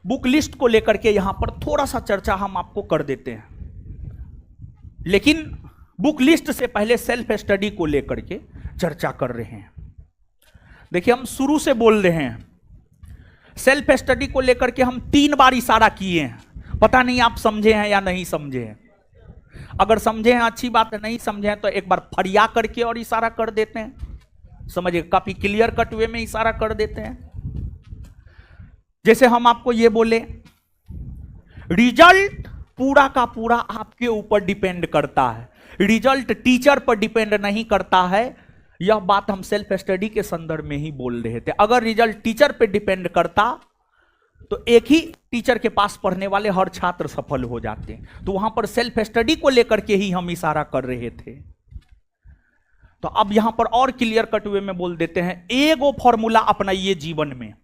Book list को लेकर के यहां पर थोड़ा सा चर्चा हम आपको कर देते हैं, लेकिन बुक लिस्ट से पहले सेल्फ स्टडी को लेकर के चर्चा कर रहे हैं। देखिए, हम शुरू से बोल रहे हैं, सेल्फ स्टडी को लेकर के हम 3 बार इशारा किए हैं। पता नहीं आप समझे हैं या नहीं समझे हैं। अगर समझे हैं अच्छी बात है, नहीं समझे हैं तो एक बार फरिया करके और इशारा कर देते हैं, समझिए, काफी क्लियर कट वे में इशारा कर देते हैं। जैसे हम आपको ये बोले, रिजल्ट पूरा का पूरा आपके ऊपर डिपेंड करता है, रिजल्ट टीचर पर डिपेंड नहीं करता है। यह बात हम सेल्फ स्टडी के संदर्भ में ही बोल रहे थे। अगर रिजल्ट टीचर पर डिपेंड करता तो एक ही टीचर के पास पढ़ने वाले हर छात्र सफल हो जाते, तो वहां पर सेल्फ स्टडी को लेकर के ही हम इशारा कर रहे थे। तो अब यहां पर और क्लियर कट वे में बोल देते हैं, एगो फॉर्मूला अपनाइए जीवन में।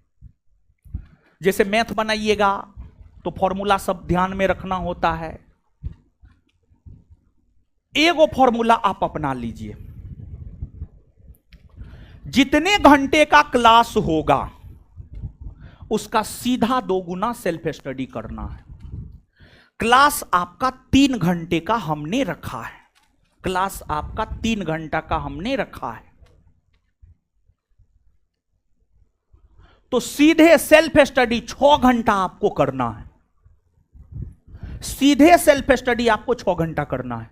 जैसे मैथ बनाइएगा तो फॉर्मूला सब ध्यान में रखना होता है। एगो फॉर्मूला आप अपना लीजिए, जितने घंटे का क्लास होगा उसका सीधा 2 गुना सेल्फ स्टडी करना है। क्लास आपका 3 घंटे का हमने रखा है, क्लास आपका 3 घंटा का हमने रखा है, तो सीधे सेल्फ स्टडी 6 घंटा आपको करना है। सीधे सेल्फ स्टडी आपको 6 घंटा करना है।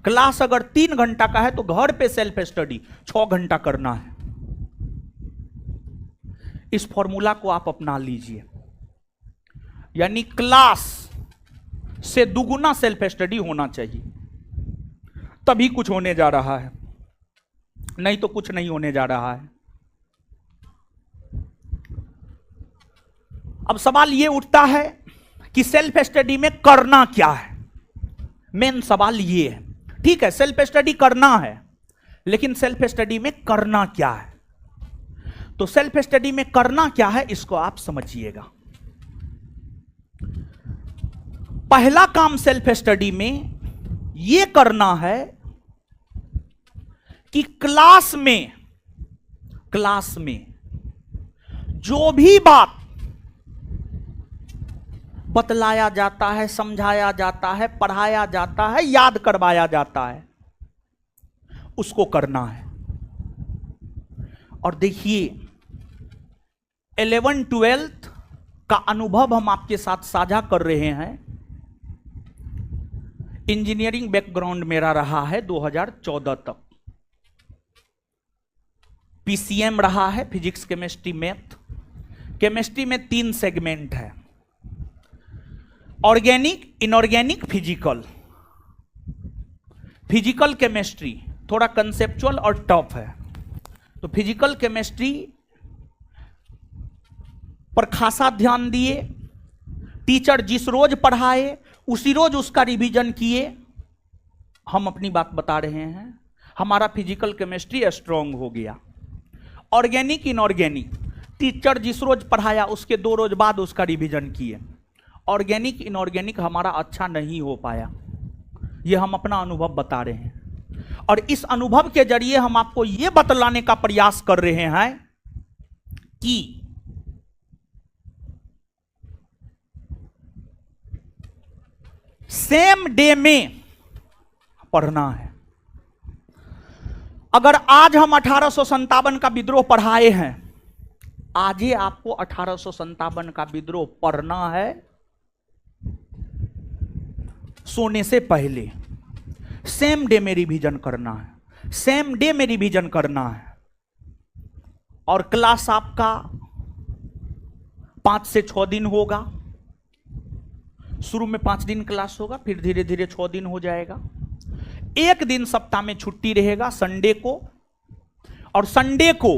क्लास अगर 3 घंटा का है तो घर पे सेल्फ स्टडी 6 घंटा करना है। इस फॉर्मूला को आप अपना लीजिए, यानी क्लास से 2 गुना सेल्फ स्टडी होना चाहिए, तभी कुछ होने जा रहा है, नहीं तो कुछ नहीं होने जा रहा है। अब सवाल यह उठता है कि सेल्फ स्टडी में करना क्या है। मेन सवाल यह है, ठीक है, सेल्फ स्टडी करना है, लेकिन सेल्फ स्टडी में करना क्या है? तो सेल्फ स्टडी में करना क्या है, इसको आप समझिएगा। पहला काम सेल्फ स्टडी में यह करना है कि क्लास में जो भी बात बतलाया जाता है, समझाया जाता है, पढ़ाया जाता है, याद करवाया जाता है, उसको करना है। और देखिए, 11th-12th का अनुभव हम आपके साथ साझा कर रहे हैं। इंजीनियरिंग बैकग्राउंड मेरा रहा है 2014 तक। पीसीएम रहा है, फिजिक्स, केमिस्ट्री, मैथ। केमिस्ट्री में 3 सेगमेंट है, organic, inorganic, physical. Physical chemistry थोड़ा कंसेप्चुअल और टफ है, तो फिजिकल केमिस्ट्री पर खासा ध्यान दिए। टीचर जिस रोज पढ़ाए उसी रोज उसका रिवीजन किए। हम अपनी बात बता रहे हैं, हमारा फिजिकल केमिस्ट्री स्ट्रांग हो गया। ऑर्गेनिक, इनऑर्गेनिक, टीचर जिस रोज पढ़ाया उसके 2 रोज बाद उसका रिवीजन किए। ऑर्गेनिक, इनऑर्गेनिक हमारा अच्छा नहीं हो पाया, यह हम अपना अनुभव बता रहे हैं। और इस अनुभव के जरिए हम आपको यह बतलाने का प्रयास कर रहे हैं कि सेम डे में पढ़ना है। अगर आज हम 1857 का विद्रोह पढ़ाए हैं, आज ही आपको 1857 का विद्रोह पढ़ना है सोने से पहले। सेम डे में रिवीजन करना है, सेम डे में रिवीजन करना है। और क्लास आपका 5 से 6 दिन होगा। शुरू में 5 दिन क्लास होगा, फिर धीरे धीरे 6 दिन हो जाएगा। 1 दिन सप्ताह में छुट्टी रहेगा, संडे को। और संडे को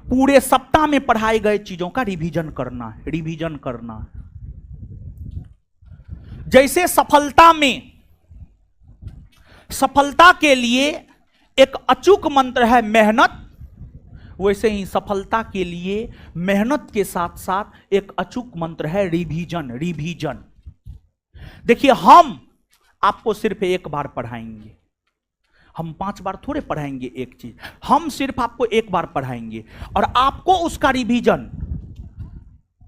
पूरे सप्ताह में पढ़ाए गए चीजों का रिवीजन करना है, रिवीजन करना है। जैसे सफलता के लिए एक अचूक मंत्र है मेहनत, वैसे ही सफलता के लिए मेहनत के साथ साथ एक अचूक मंत्र है रिवीजन, रिवीजन। देखिए, हम आपको सिर्फ 1 बार पढ़ाएंगे, हम 5 बार थोड़े पढ़ाएंगे एक चीज, हम सिर्फ आपको 1 बार पढ़ाएंगे और आपको उसका रिवीजन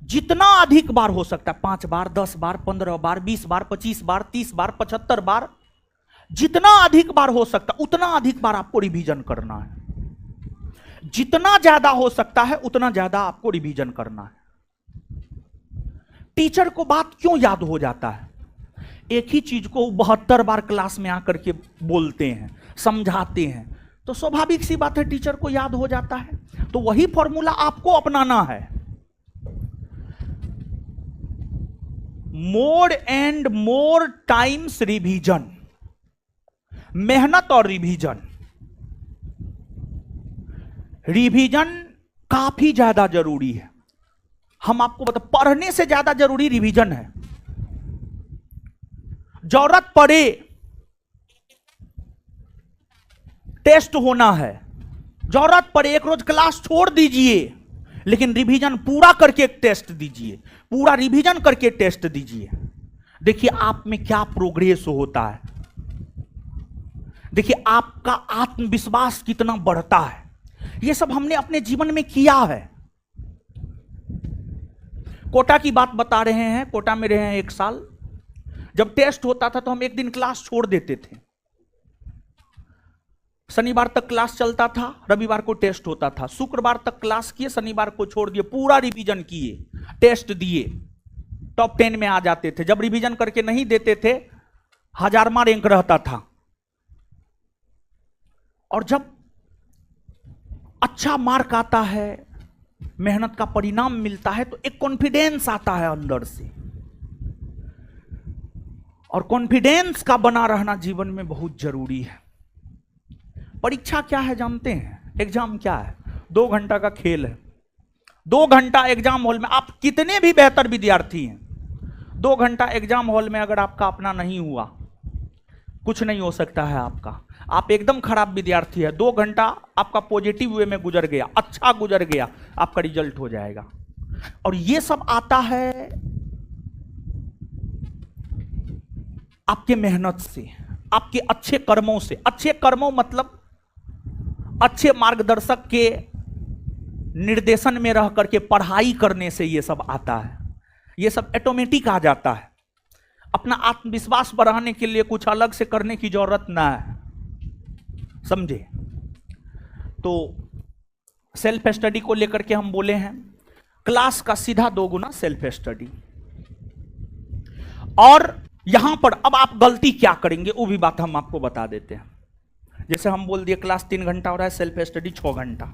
जितना अधिक बार हो सकता है, 5 बार, 10 बार, 15 बार, 20 बार, 25 बार, 30 बार, 75 बार, जितना अधिक बार हो सकता उतना अधिक बार आपको रिवीजन करना है। जितना ज्यादा हो सकता है उतना ज्यादा आपको रिवीजन करना है। टीचर को बात क्यों याद हो जाता है? एक ही चीज को 72 बार क्लास में आकर के बोलते हैं, समझाते हैं, तो स्वाभाविक सी बात है टीचर को याद हो जाता है। तो वही फॉर्मूला आपको अपनाना है। More and more times revision, मेहनत और रिवीजन। रिवीजन काफी ज्यादा जरूरी है। हम आपको बता, पढ़ने से ज्यादा जरूरी रिवीजन है। जरूरत पड़े टेस्ट होना है, जरूरत पड़े एक रोज क्लास छोड़ दीजिए, लेकिन रिवीजन पूरा करके एक टेस्ट दीजिए, पूरा रिवीजन करके टेस्ट दीजिए। देखिए आप में क्या प्रोग्रेस होता है, देखिए आपका आत्मविश्वास कितना बढ़ता है। यह सब हमने अपने जीवन में किया है। कोटा की बात बता रहे हैं, कोटा में रहे हैं 1 साल। जब टेस्ट होता था तो हम एक दिन क्लास छोड़ देते थे। शनिवार तक क्लास चलता था, रविवार को टेस्ट होता था। शुक्रवार तक क्लास किए, शनिवार को छोड़ दिए, पूरा रिवीजन किए, टेस्ट दिए, टॉप 10 में आ जाते थे। जब रिवीजन करके नहीं देते थे, 1000वां रैंक रहता था। और जब अच्छा मार्क आता है, मेहनत का परिणाम मिलता है, तो एक कॉन्फिडेंस आता है अंदर से। और कॉन्फिडेंस का बना रहना जीवन में बहुत जरूरी है। परीक्षा क्या है जानते हैं? एग्जाम क्या है? 2 घंटा का खेल है। 2 घंटा एग्जाम हॉल में, आप कितने भी बेहतर विद्यार्थी हैं, 2 घंटा एग्जाम हॉल में अगर आपका अपना नहीं हुआ, कुछ नहीं हो सकता है आपका। आप एकदम खराब विद्यार्थी है, 2 घंटा आपका पॉजिटिव वे में गुजर गया, अच्छा गुजर गया, आपका रिजल्ट हो जाएगा। और ये सब आता है आपके मेहनत से, आपके अच्छे कर्मों से। अच्छे कर्मों मतलब अच्छे मार्गदर्शक के निर्देशन में रह करके पढ़ाई करने से ये सब आता है। ये सब ऑटोमेटिक आ जाता है। अपना आत्मविश्वास बढ़ाने के लिए कुछ अलग से करने की जरूरत ना है, समझे? तो सेल्फ स्टडी को लेकर के हम बोले हैं, क्लास का सीधा 2 गुना सेल्फ स्टडी। और यहां पर अब आप गलती क्या करेंगे वो भी बात हम आपको बता देते हैं। जैसे हम बोल दिए क्लास 3 घंटा हो रहा है, सेल्फ स्टडी 6 घंटा।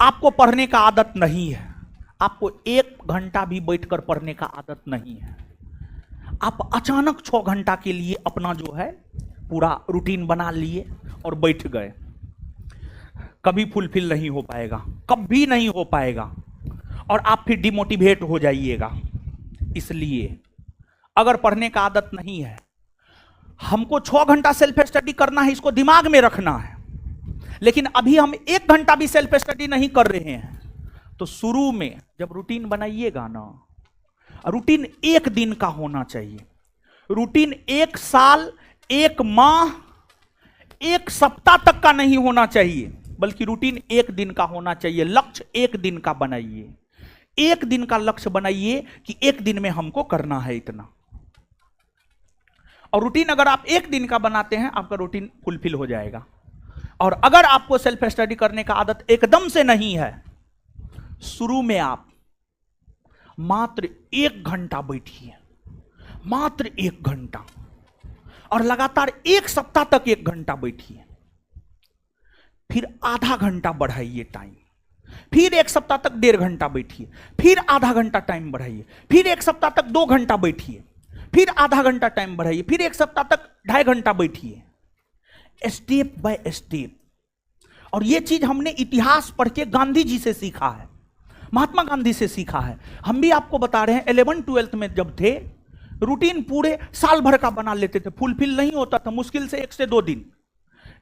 आपको पढ़ने का आदत नहीं है, आपको 1 घंटा भी बैठकर पढ़ने का आदत नहीं है। आप अचानक 6 घंटा के लिए अपना जो है पूरा रूटीन बना लिए और बैठ गए, कभी फुलफिल नहीं हो पाएगा, कभी नहीं हो पाएगा, और आप फिर डिमोटिवेट हो जाइएगा। इसलिए अगर पढ़ने का आदत नहीं है, हमको 6 घंटा सेल्फ स्टडी करना है, इसको दिमाग में रखना है। लेकिन अभी हम 1 घंटा भी सेल्फ स्टडी नहीं कर रहे हैं, तो शुरू में जब रूटीन बनाइएगा ना, रूटीन 1 दिन का होना चाहिए। रूटीन 1 साल, 1 माह, 1 सप्ताह तक का नहीं होना चाहिए, बल्कि रूटीन 1 दिन का होना चाहिए। लक्ष्य 1 दिन का बनाइए, 1 दिन का लक्ष्य बनाइए कि 1 दिन में हमको करना है इतना। और रूटीन अगर आप 1 दिन का बनाते हैं, आपका रूटीन फुलफिल हो जाएगा। और अगर आपको सेल्फ स्टडी करने का आदत एकदम से नहीं है, शुरू में आप मात्र 1 घंटा बैठिए, मात्र 1 घंटा, और लगातार 1 सप्ताह तक 1 घंटा बैठिए। फिर आधा घंटा बढ़ाइए टाइम, फिर 1 सप्ताह तक 1.5 घंटा बैठिए, फिर आधा घंटा टाइम बढ़ाइए, फिर 1 सप्ताह तक 2 घंटा बैठिए, फिर आधा घंटा टाइम बढ़ाइए, फिर 1 सप्ताह तक 2.5 घंटा बैठिए, स्टेप बाय स्टेप। और यह चीज हमने इतिहास पढ़ के गांधी जी से सीखा है, महात्मा गांधी से सीखा है। हम भी आपको बता रहे हैं, 11th-12th में जब थे, रूटीन पूरे साल भर का बना लेते थे, फुलफिल नहीं होता था, मुश्किल से 1 से 2 दिन।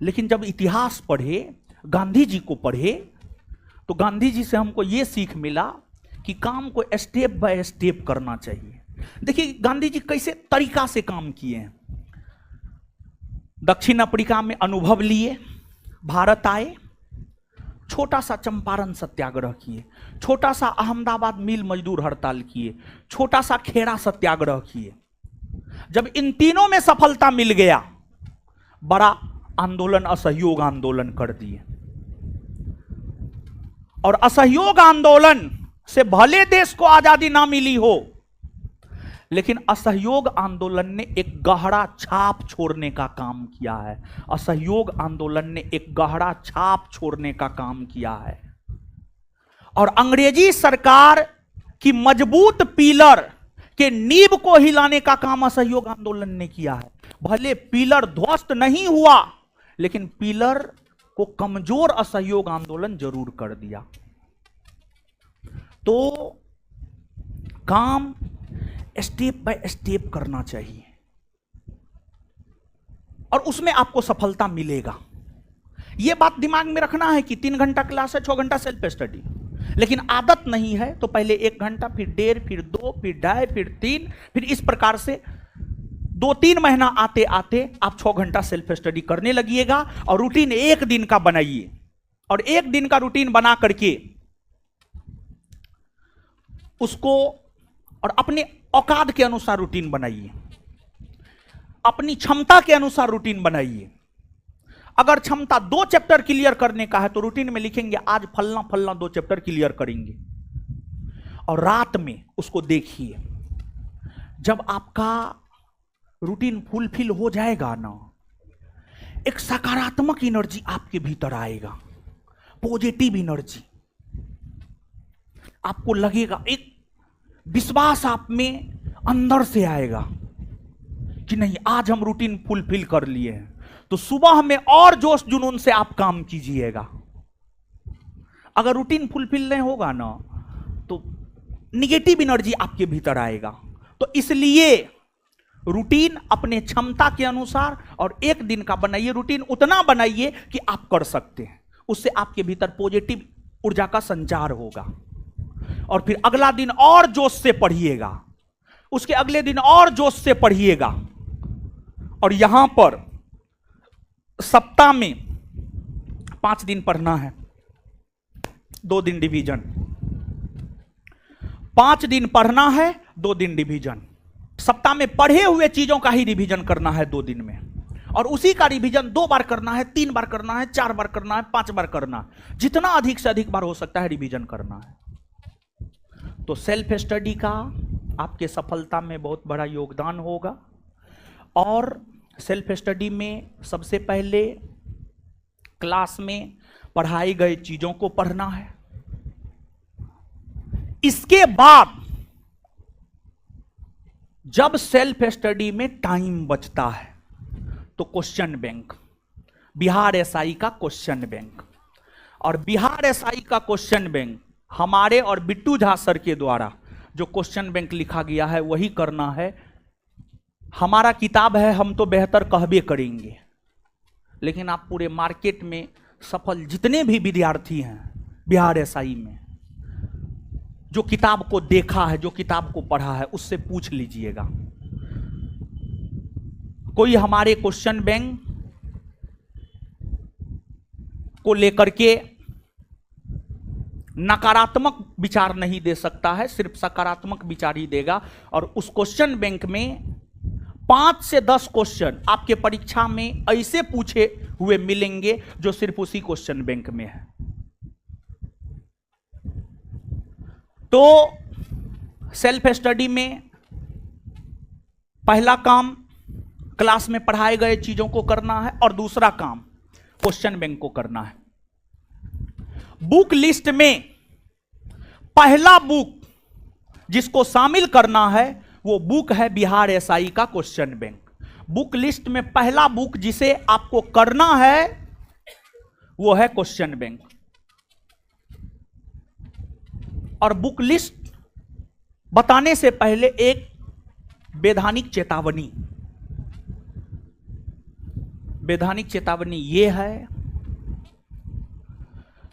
लेकिन जब इतिहास पढ़े, गांधी जी को पढ़े, तो गांधी जी से हमको यह सीख मिला कि काम को स्टेप बाय स्टेप करना चाहिए। देखिए गांधी जी कैसे तरीका से काम किए हैं। दक्षिण अफ्रीका में अनुभव लिए, भारत आए, छोटा सा चंपारण सत्याग्रह किए, छोटा सा अहमदाबाद मिल मजदूर हड़ताल किए, छोटा सा खेड़ा सत्याग्रह किए। जब इन तीनों में सफलता मिल गया, बड़ा आंदोलन असहयोग आंदोलन कर दिए। और असहयोग आंदोलन से भले देश को आजादी ना मिली हो, लेकिन असहयोग आंदोलन ने एक गहरा छाप छोड़ने का काम किया है। असहयोग आंदोलन ने एक गहरा छाप छोड़ने का काम किया है। और अंग्रेजी सरकार की मजबूत पिलर के नींव को हिलाने का काम असहयोग आंदोलन ने किया है। भले पिलर ध्वस्त नहीं हुआ, लेकिन पिलर को कमजोर असहयोग आंदोलन जरूर कर दिया। तो काम स्टेप बाय स्टेप करना चाहिए और उसमें आपको सफलता मिलेगा। यह बात दिमाग में रखना है कि 3 घंटा क्लास है, 6 घंटा सेल्फ स्टडी, लेकिन आदत नहीं है तो पहले 1 घंटा, फिर 1.5, फिर 2, फिर 2.5, फिर 3, फिर इस प्रकार से 2-3 महीना आते आते आप 6 घंटा सेल्फ स्टडी करने लगिएगा। और रूटीन 1 दिन का बनाइए, और 1 दिन का रूटीन बना करके उसको और अपने औकात के अनुसार रूटीन बनाइए, अपनी क्षमता के अनुसार रूटीन बनाइए। अगर क्षमता 2 चैप्टर क्लियर करने का है तो रूटीन में लिखेंगे आज फलना फलना 2 चैप्टर क्लियर करेंगे, और रात में उसको देखिए। जब आपका रूटीन फुलफिल हो जाएगा ना, एक सकारात्मक एनर्जी आपके भीतर आएगा, पॉजिटिव एनर्जी। आपको लगेगा, एक विश्वास आप में अंदर से आएगा कि नहीं आज हम रूटीन फुलफिल कर लिए हैं। तो सुबह में और जोश जुनून से आप काम कीजिएगा। अगर रूटीन फुलफिल नहीं होगा ना तो निगेटिव एनर्जी आपके भीतर आएगा। तो इसलिए रूटीन अपने क्षमता के अनुसार और 1 दिन का बनाइए। रूटीन उतना बनाइए कि आप कर सकते हैं, उससे आपके भीतर पॉजिटिव ऊर्जा का संचार होगा। और फिर अगला दिन और जोश से पढ़िएगा, उसके अगले दिन और जोश से पढ़िएगा। और यहां पर सप्ताह में 5 दिन पढ़ना है, 2 दिन डिवीजन। 5 दिन पढ़ना है, 2 दिन डिवीजन। सप्ताह में पढ़े हुए चीजों का ही रिवीजन करना है 2 दिन में, और उसी का रिवीजन 2 बार करना है, 3 बार करना है, 4 बार करना है, 5 बार करना है। जितना अधिक से अधिक बार हो सकता है रिवीजन करना है। तो सेल्फ स्टडी का आपके सफलता में बहुत बड़ा योगदान होगा। और सेल्फ स्टडी में सबसे पहले क्लास में पढ़ाई गई चीजों को पढ़ना है। इसके बाद जब सेल्फ स्टडी में टाइम बचता है तो क्वेश्चन बैंक, बिहार एसआई का क्वेश्चन बैंक, और बिहार एसआई का क्वेश्चन बैंक हमारे और बिट्टू झा सर के द्वारा जो क्वेश्चन बैंक लिखा गया है वही करना है। हमारा किताब है हम तो बेहतर कहबे करेंगे, लेकिन आप पूरे मार्केट में सफल जितने भी विद्यार्थी हैं बिहार एसआई में, जो किताब को देखा है, जो किताब को पढ़ा है, उससे पूछ लीजिएगा। कोई हमारे क्वेश्चन बैंक को लेकर के नकारात्मक विचार नहीं दे सकता है, सिर्फ सकारात्मक विचार ही देगा। और उस क्वेश्चन बैंक में 5 से 10 क्वेश्चन आपके परीक्षा में ऐसे पूछे हुए मिलेंगे जो सिर्फ उसी क्वेश्चन बैंक में है। तो सेल्फ स्टडी में पहला काम क्लास में पढ़ाए गए चीजों को करना है, और दूसरा काम क्वेश्चन बैंक को करना है। बुक लिस्ट में पहला बुक जिसको शामिल करना है वो बुक है बिहार एसआई का क्वेश्चन बैंक। बुक लिस्ट में पहला बुक जिसे आपको करना है वो है क्वेश्चन बैंक। और बुक लिस्ट बताने से पहले एक वैधानिक चेतावनी, वैधानिक चेतावनी यह है,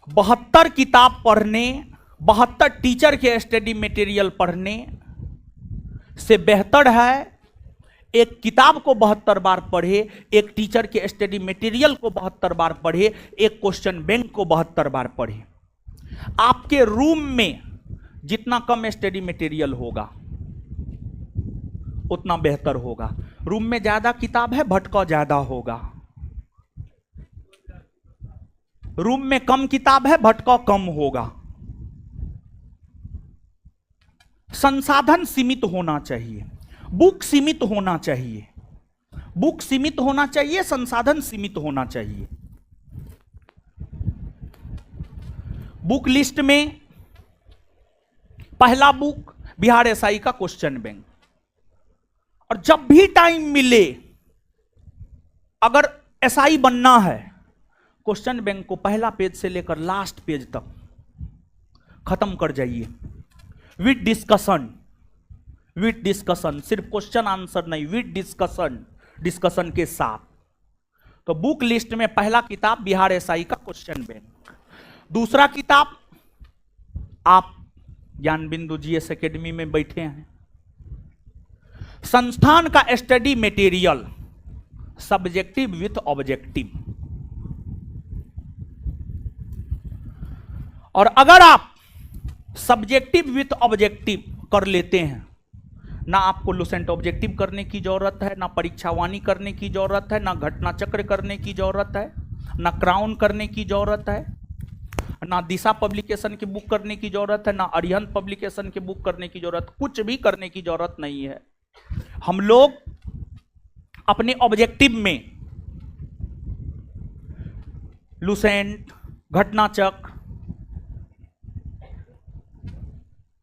72 किताब पढ़ने, 72 टीचर के स्टडी मटेरियल पढ़ने से बेहतर है एक किताब को 72 बार पढ़े, एक टीचर के स्टडी मटेरियल को 72 बार पढ़े, एक क्वेश्चन बैंक को 72 बार पढ़े। आपके रूम में जितना कम स्टडी मटेरियल होगा उतना बेहतर होगा। रूम में ज्यादा किताब है, भटकाव ज्यादा होगा। रूम में कम किताब है, भटकाव कम होगा। संसाधन सीमित होना चाहिए, बुक सीमित होना चाहिए, बुक सीमित होना चाहिए, संसाधन सीमित होना चाहिए। बुक लिस्ट में पहला बुक बिहार एसआई का क्वेश्चन बैंक। और जब भी टाइम मिले, अगर एसआई बनना है, क्वेश्चन बैंक को पहला पेज से लेकर लास्ट पेज तक खत्म कर जाइए विद डिस्कशन। विद डिस्कशन, सिर्फ क्वेश्चन आंसर नहीं, विद डिस्कशन, डिस्कशन के साथ। तो बुक लिस्ट में पहला किताब बिहार एसआई का क्वेश्चन बैंक। दूसरा किताब, आप ज्ञान बिंदु जीएस एकेडमी में बैठे हैं, संस्थान का study material subjective with objective. और अगर आप सब्जेक्टिव विथ ऑब्जेक्टिव कर लेते हैं, ना आपको लुसेंट ऑब्जेक्टिव करने की जरूरत है, ना परीक्षावाणी करने की जरूरत है, ना घटना चक्र करने की जरूरत है, ना क्राउन करने की जरूरत है, ना दिशा पब्लिकेशन की बुक करने की जरूरत है, ना अरिहंत पब्लिकेशन की बुक करने की जरूरत, कुछ भी करने की जरूरत नहीं है। हम लोग अपने ऑब्जेक्टिव में लुसेंट, घटना चक्र,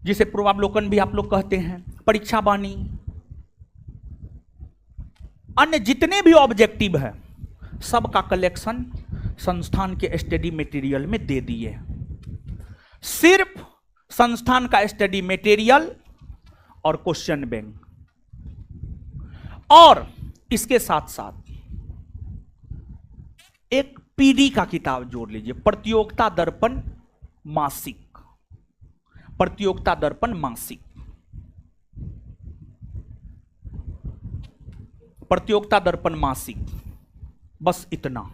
जिसे पूर्वावलोकन भी आप लोग कहते हैं, परीक्षावाणी, अन्य जितने भी ऑब्जेक्टिव है, सबका कलेक्शन संस्थान के स्टडी मटेरियल में दे दिए। सिर्फ संस्थान का स्टडी मटेरियल और क्वेश्चन बैंक। और इसके साथ साथ एक पीडी का किताब जोड़ लीजिए, प्रतियोगिता दर्पण मासिक। प्रतियोगिता दर्पण मासिक, प्रतियोगिता दर्पण मासिक, बस इतना।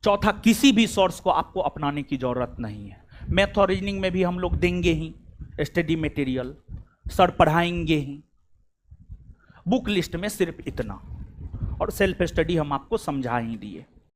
चौथा, किसी भी सोर्स को आपको अपनाने की जरूरत नहीं है। मैथ और रीजनिंग में भी हम लोग देंगे ही स्टडी मटेरियल, सर पढ़ाएंगे ही। बुक लिस्ट में सिर्फ इतना, और सेल्फ स्टडी हम आपको समझा ही दिए।